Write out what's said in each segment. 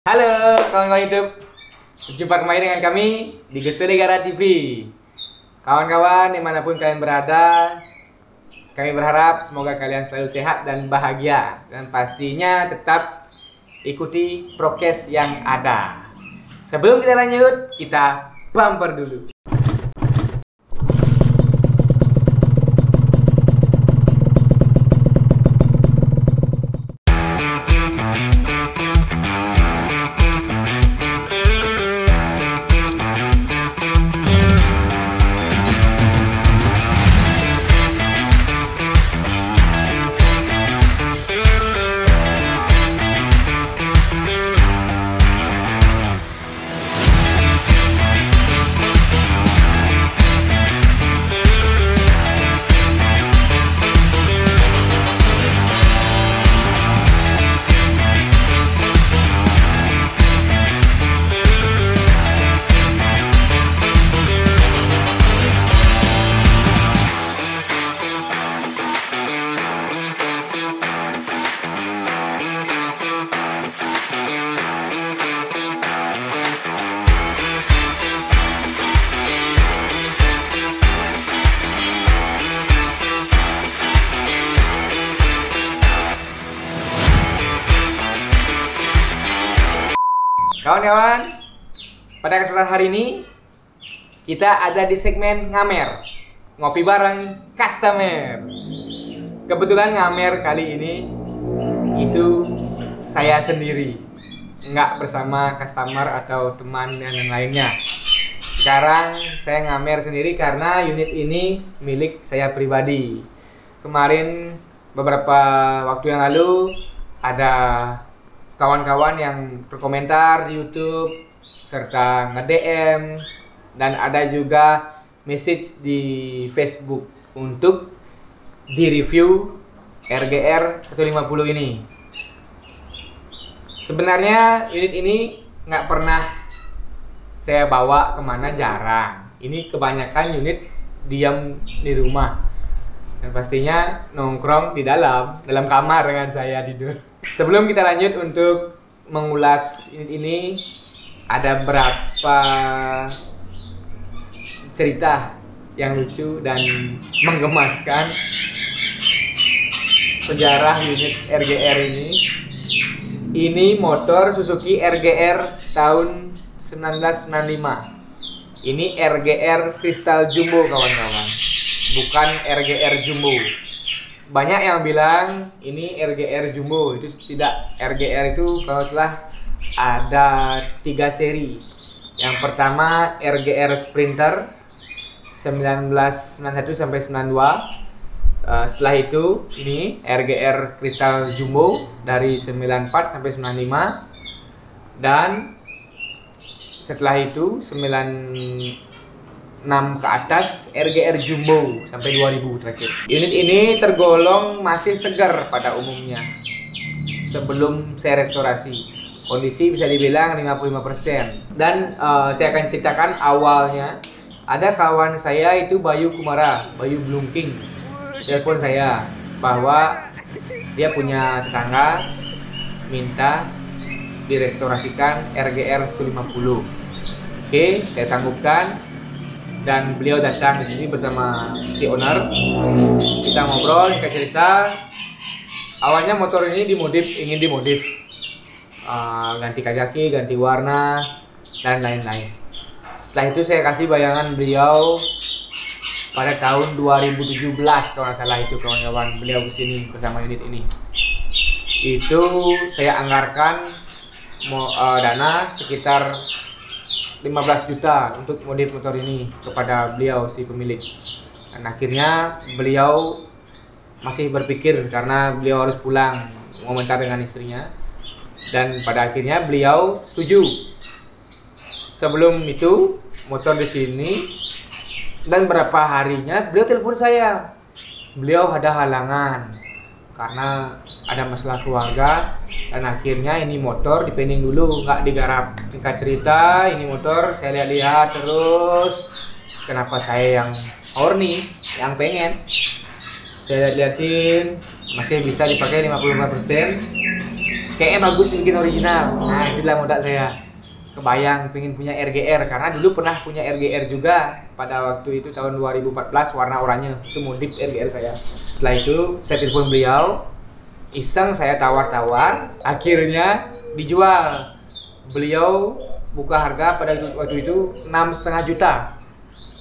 Halo kawan-kawan YouTube, berjumpa kembali dengan kami di Geselegara TV. Kawan-kawan dimanapun kalian berada, kami berharap semoga kalian selalu sehat dan bahagia. Dan pastinya tetap ikuti prokes yang ada. Sebelum kita lanjut, kita bumper dulu. Kawan-kawan, pada kesempatan hari ini kita ada di segmen ngamer, ngopi bareng customer. Kebetulan ngamer kali ini itu saya sendiri, nggak bersama customer atau teman dan yang lainnya. Sekarang saya ngamer sendiri karena unit ini milik saya pribadi. Kemarin beberapa waktu yang lalu ada kawan-kawan yang berkomentar di YouTube serta nge-DM, dan ada juga message di Facebook untuk di-review RGR 150 ini. Sebenarnya unit ini nggak pernah saya bawa kemana, jarang. Ini kebanyakan unit diam di rumah, dan pastinya nongkrong di dalam kamar dengan saya tidur. Sebelum kita lanjut untuk mengulas unit ini, ada beberapa cerita yang lucu dan menggemaskan sejarah unit RGR ini. Ini motor Suzuki RGR tahun 1995. Ini RGR Crystal Jumbo, kawan-kawan, bukan RGR Jumbo. Banyak yang bilang ini RGR Jumbo, itu tidak. RGR itu kalau salah ada 3 seri. Yang pertama RGR Sprinter 1991 sampai 92. Setelah itu ini RGR Crystal Jumbo dari 94 sampai 95. Dan setelah itu 96 ke atas RGR Jumbo sampai 2000 terakhir. Unit ini tergolong masih segar pada umumnya sebelum saya restorasi. Kondisi bisa dibilang 55%. Dan saya akan ceritakan awalnya. Ada kawan saya itu Bayu Kumara, Bayu Blungking, telepon saya bahwa dia punya tetangga minta direstorasikan RGR 150. Oke, saya sanggupkan. Dan beliau datang di sini bersama si owner. Kita ngobrol, kita cerita. Awalnya motor ini ingin dimodif, ganti kaki, ganti warna, dan lain-lain. Setelah itu saya kasih bayangan beliau pada tahun 2017 kalau nggak salah itu, kawan-kawan. Beliau kesini bersama unit ini. Itu saya anggarkan dana sekitar 15 juta untuk modif motor ini kepada beliau si pemilik. Dan akhirnya beliau masih berpikir karena beliau harus pulang komentar dengan istrinya, dan pada akhirnya beliau setuju. Sebelum itu motor di sini, dan berapa harinya beliau telepon saya. Beliau ada halangan karena ada masalah keluarga, dan akhirnya ini motor dipending dulu, nggak digarap. Singkat cerita, ini motor saya lihat-lihat terus. Kenapa saya yang horny, yang pengen, saya liatin masih bisa dipakai 55%. kayaknya bagus bikin original. Nah itulah modal saya, kebayang pengen punya RGR karena dulu pernah punya RGR juga pada waktu itu tahun 2014 warna oranye, itu modif RGR saya. Setelah itu saya telepon beliau, iseng saya tawar-tawar, akhirnya dijual. Beliau buka harga pada waktu itu 6,5 juta.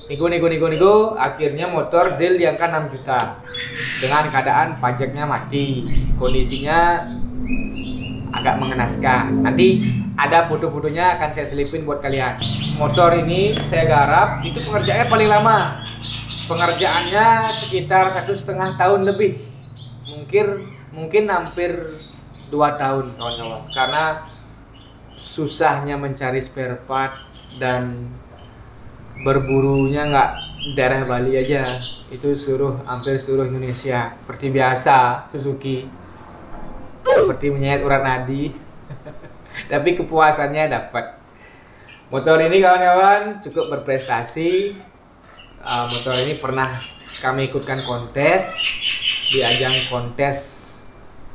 Nego, akhirnya motor deal di angka 6 juta dengan keadaan pajaknya mati, kondisinya agak mengenaskan. Nanti ada foto-fotonya akan saya selipin buat kalian. Motor ini saya garap, itu pengerjaannya paling lama. Pengerjaannya sekitar 1,5 tahun lebih. Mungkin hampir 2 tahun kawan-kawan. Karena susahnya mencari spare part dan berburunya nggak daerah Bali aja, itu hampir seluruh Indonesia. Seperti biasa Suzuki, seperti menyayat urat nadi. Tapi kepuasannya dapat. Motor ini kawan-kawan cukup berprestasi. Motor ini pernah kami ikutkan kontes di ajang kontes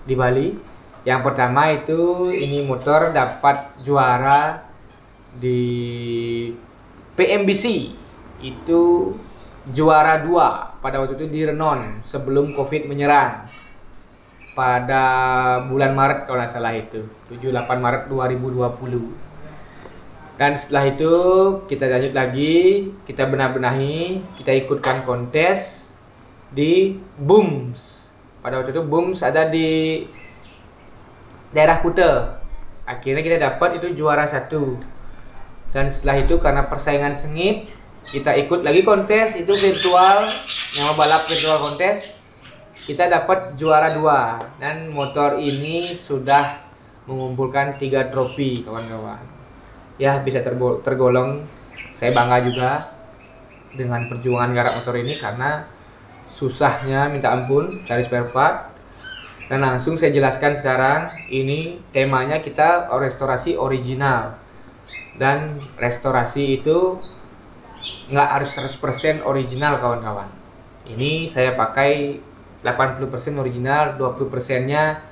di Bali. Yang pertama itu ini motor dapat juara di PMBC, itu juara 2 pada waktu itu di Renon sebelum Covid menyerang pada bulan Maret kalau nggak salah, itu 7-8 Maret 2020. Dan setelah itu kita lanjut lagi, kita benahi, kita ikutkan kontes di Booms. Pada waktu itu Booms ada di daerah Kuta. Akhirnya kita dapat itu juara 1. Dan setelah itu karena persaingan sengit, kita ikut lagi kontes itu virtual, nama balap virtual kontes. Kita dapat juara 2 dan motor ini sudah mengumpulkan 3 trofi kawan-kawan. Ya bisa tergolong saya bangga juga dengan perjuangan garap motor ini karena susahnya minta ampun cari spare part. Dan langsung saya jelaskan sekarang, ini temanya kita restorasi original. Dan restorasi itu nggak harus 100% original kawan-kawan. Ini saya pakai 80% original, 20%-nya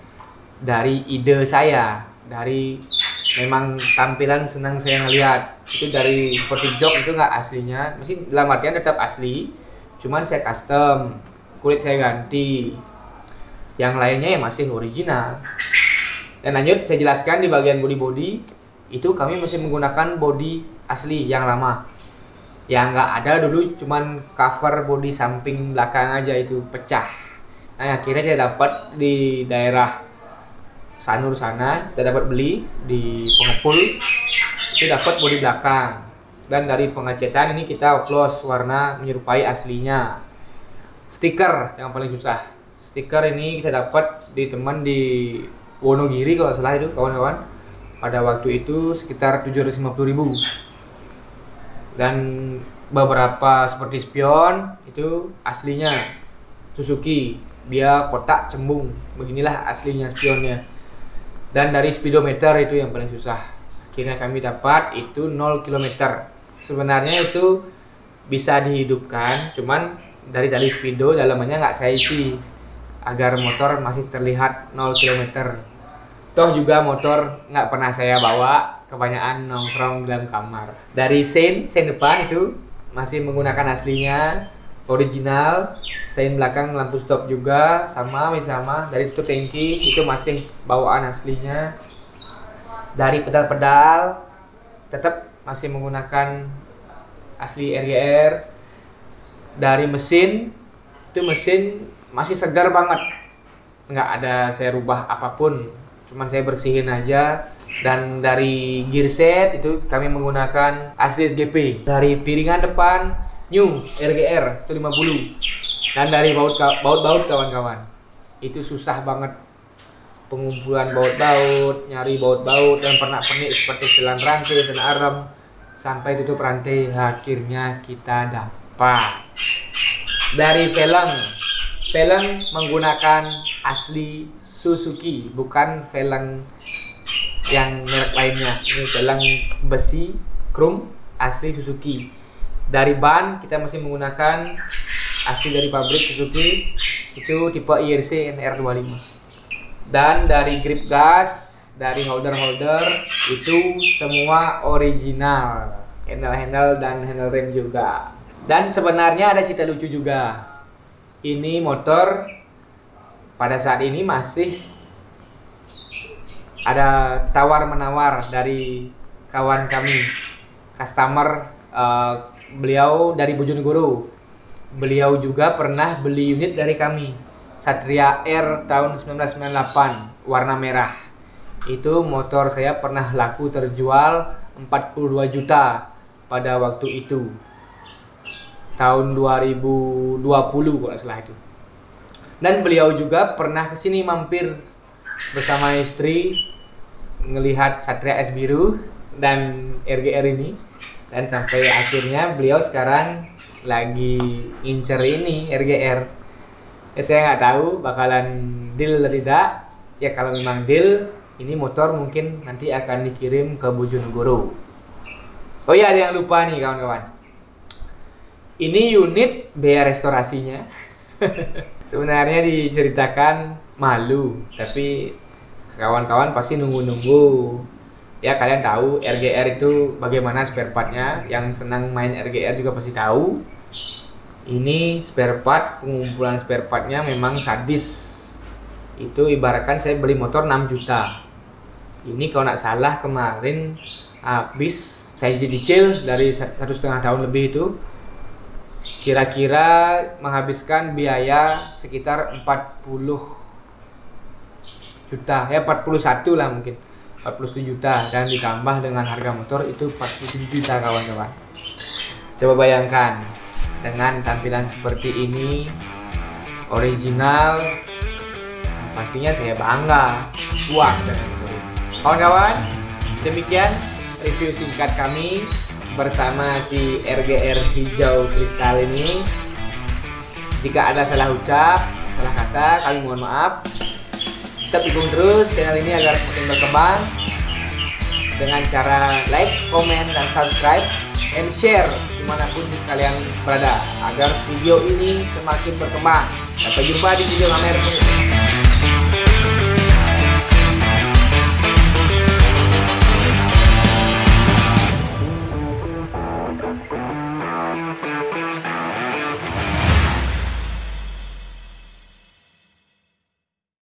dari ide saya, dari memang tampilan senang saya ngeliat. Itu dari sporting jok itu nggak aslinya, mesti dalam artian tetap asli, cuman saya custom, kulit saya ganti, yang lainnya ya masih original. Dan lanjut saya jelaskan di bagian body itu kami masih menggunakan body asli yang lama, yang nggak ada dulu, cuman cover body samping belakang aja itu pecah. Nah akhirnya saya dapat di daerah Sanur sana, kita dapat beli di pengepul, itu dapat body belakang. Dan dari pengecetan ini kita oplos warna menyerupai aslinya. Stiker yang paling susah. Stiker ini kita dapat di teman di Wonogiri kalau salah itu kawan-kawan. Pada waktu itu sekitar 750.000. Dan beberapa seperti spion itu aslinya Suzuki, dia kotak cembung, beginilah aslinya spionnya. Dan dari speedometer itu yang paling susah. Akhirnya kami dapat itu 0 km. Sebenarnya itu bisa dihidupkan, cuman dari tali speedo dalamannya nggak saya isi agar motor masih terlihat 0 km. Toh juga motor nggak pernah saya bawa, kebanyakan nongkrong dalam kamar. Dari sein depan itu masih menggunakan aslinya, original. Sein belakang lampu stop juga sama. Dari tutup tangki itu masih bawaan aslinya. Dari pedal-pedal tetap masih menggunakan asli RGR. Dari mesin itu mesin masih segar banget, nggak ada saya rubah apapun, cuman saya bersihin aja. Dan dari gear set itu kami menggunakan asli SGP. Dari piringan depan new RGR 150. Dan dari baut kawan-kawan, itu susah banget pengumpulan baut-baut, nyari baut-baut dan pernak-pernik seperti selan rantai, selan arem sampai tutup rantai. Akhirnya kita dapat. Dari velg menggunakan asli Suzuki, bukan velg yang merek lainnya. Ini velg besi chrome asli Suzuki. Dari ban kita masih menggunakan asli dari pabrik Suzuki, itu tipe IRC NR25. Dan dari grip gas dari holder-holder itu semua original, handle-handle dan handle rem juga. Dan sebenarnya ada cerita lucu juga. Ini motor pada saat ini masih ada tawar-menawar dari kawan kami, customer. Beliau dari Bojonegoro. Beliau juga pernah beli unit dari kami, Satria R tahun 1998 warna merah. Itu motor saya pernah laku terjual 42 juta pada waktu itu, tahun 2020 kalau salah itu. Dan beliau juga pernah kesini mampir bersama istri ngelihat Satria S biru dan RGR ini. Dan sampai akhirnya beliau sekarang lagi ngincer ini RGR. Saya nggak tahu bakalan deal atau tidak. Ya kalau memang deal, ini motor mungkin nanti akan dikirim ke Bojonegoro. Oh ya, ada yang lupa nih kawan-kawan. Ini unit biaya restorasinya. Sebenarnya diceritakan malu, tapi kawan-kawan pasti nunggu-nunggu. Ya kalian tahu RGR itu bagaimana spare partnya. Yang senang main RGR juga pasti tahu. Ini spare part, pengumpulan spare partnya memang sadis. Itu ibaratkan saya beli motor 6 juta. Ini kalau nggak salah kemarin habis saya cicil dari 1,5 tahun lebih itu. Kira-kira menghabiskan biaya sekitar 40 juta. Ya 41 lah mungkin. 47 juta, dan ditambah dengan harga motor itu 47 juta kawan-kawan. Coba bayangkan dengan tampilan seperti ini, original, pastinya saya bangga, puas dengan motor ini. Kawan-kawan, demikian review singkat kami bersama si RGR hijau kristal ini. Jika ada salah ucap, salah kata, kami mohon maaf. Tetap dukung terus channel ini agar semakin berkembang dengan cara like, komen, dan subscribe, and share dimanapun kalian berada agar video ini semakin berkembang. Sampai jumpa di video pamer.